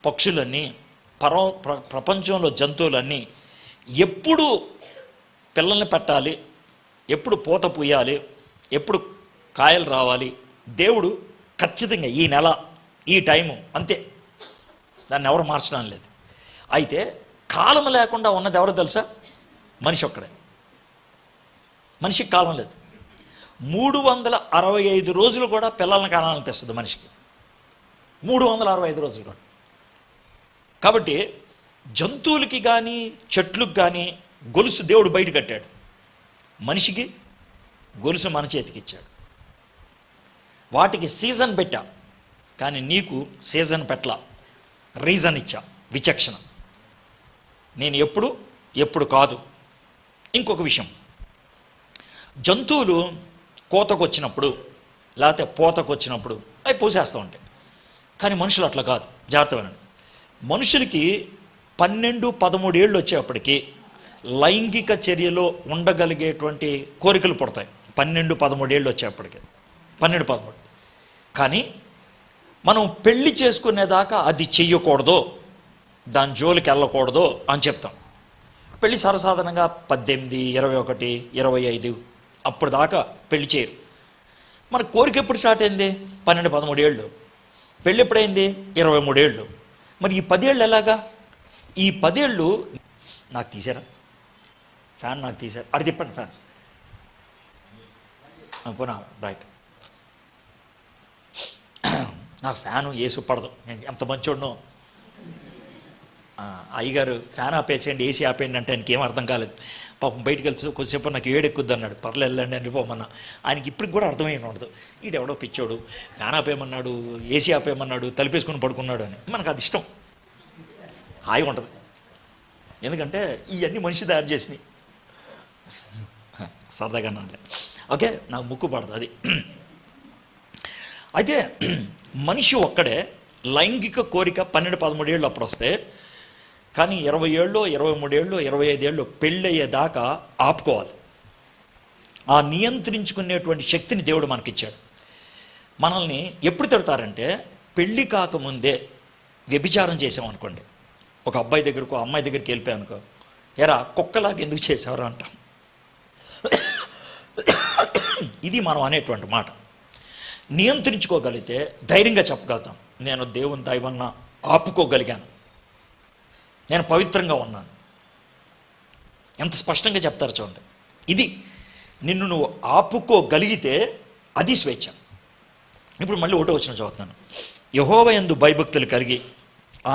పక్షులన్నీ ప్రపంచంలో జంతువులన్నీ ఎప్పుడు పిల్లల్ని పెట్టాలి, ఎప్పుడు పూత పూయాలి, ఎప్పుడు కాయలు రావాలి, దేవుడు ఖచ్చితంగా ఈ నెల ఈ టైము అంతే, దాన్ని ఎవరు మార్చడం లేదు. అయితే కాలం లేకుండా ఉన్నది ఎవరో తెలుసా? మనిషి ఒక్కడే. మనిషికి కాలం లేదు. 365 రోజులు కూడా పిల్లల్ని కానాలనిపిస్తుంది మనిషికి, 365 రోజులు కూడా. కాబట్టి జంతువులకి కానీ చెట్లకు కానీ గొలుసు దేవుడు బయట కట్టాడు, మనిషికి గొలుసు మన చేతికి ఇచ్చాడు. వాటికి సీజన్ పెట్టా, కానీ నీకు సీజన్ పెట్టలా, రీజన్ ఇచ్చా, విచక్షణ. నేను ఎప్పుడు కాదు. ఇంకొక విషయం, జంతువులు కోతకు వచ్చినప్పుడు లేకపోతే పోతకు వచ్చినప్పుడు అవి పోసేస్తూ ఉంటాయి, కానీ మనుషులు అట్లా కాదు. జాగ్రత్త వినండి. మనుషులకి 12-13 ఏళ్ళు వచ్చేప్పటికి లైంగిక చర్యలో ఉండగలిగేటువంటి కోరికలు పుడతాయి. 12-13 ఏళ్ళు వచ్చేప్పటికి, 12-13. కానీ మనం పెళ్లి చేసుకునేదాకా అది చెయ్యకూడదు, దాని జోలికి వెళ్ళకూడదు అని చెప్తాం. పెళ్ళి సర్వసాధారణంగా 18, 21, 25 అప్పుడు దాకా పెళ్లి చేయరు. మన కోరిక ఎప్పుడు స్టార్ట్ అయింది? 12-13 ఏళ్ళు. పెళ్ళి ఎప్పుడైంది? 23 ఏళ్ళు. మరి ఈ 10 ఏళ్ళు ఎలాగా? ఈ 10 ఏళ్ళు నాకు తీసారా? ఫ్యాన్ నాకు తీసారు, అది తిప్పండి ఫ్యాన్. పోనా రైట్. నాకు ఫ్యాను ఏసు పడదు, నేను ఎంత మంచోడ్నో. అయ్యగారు ఫ్యాన్ ఆపేసేయండి, ఏసీ ఆపేయండి అంటే ఆయనకి ఏం అర్థం కాలేదు. పాపం బయటకు వెళ్తే కొద్దిసేపు నాకు వేడెక్కుద్ది అన్నాడు. పర్లేదు వెళ్ళండి అని పోమన్నా. ఆయనకి ఇప్పటికి కూడా అర్థమై ఉండదు, ఈడెవడో పిచ్చోడు ఫ్యాన్ ఆపేయమన్నాడు, ఏసీ ఆపేయమన్నాడు, తలుపేసుకుని పడుకున్నాడు అని. మనకు అది ఇష్టం, హాయిగా ఉంటుంది. ఎందుకంటే ఇవన్నీ మనిషి తయారు చేసినాయి. సరదాగా అంటే ఓకే, నాకు ముక్కు పడదు అది. అయితే మనిషి ఒక్కడే లైంగిక కోరిక 12-13 ఏళ్ళు అప్పుడు వస్తే, కానీ 20 ఏళ్ళు, 23 ఏళ్ళు, 25 ఏళ్ళు పెళ్ళయ్యేదాకా ఆపుకోవాలి. ఆ నియంత్రించుకునేటువంటి శక్తిని దేవుడు మనకిచ్చాడు. మనల్ని ఎప్పుడు తిడతారంటే, పెళ్ళి కాకముందే వ్యభిచారం చేసామనుకోండి, ఒక అబ్బాయి దగ్గరకు అమ్మాయి దగ్గరికి వెళ్ళిపోయానుకో, ఎరా కుక్కలాగా ఎందుకు చేసావరా అంటాం. ఇది మనం అనేటువంటి మాట. నియంత్రించుకోగలిగితే ధైర్యంగా చెప్పగలుగుతాం, నేను దేవుని దయ వలన ఆపుకోగలిగాను, నేను పవిత్రంగా ఉన్నాను. ఎంత స్పష్టంగా చెప్తారు చూడండి. ఇది నిన్ను నువ్వు ఆపుకోగలిగితే అది స్వేచ్ఛ. ఇప్పుడు మళ్ళీ ఒకటో వచనం చదువుతున్నాను. యెహోవా యందు భయభక్తులు కలిగి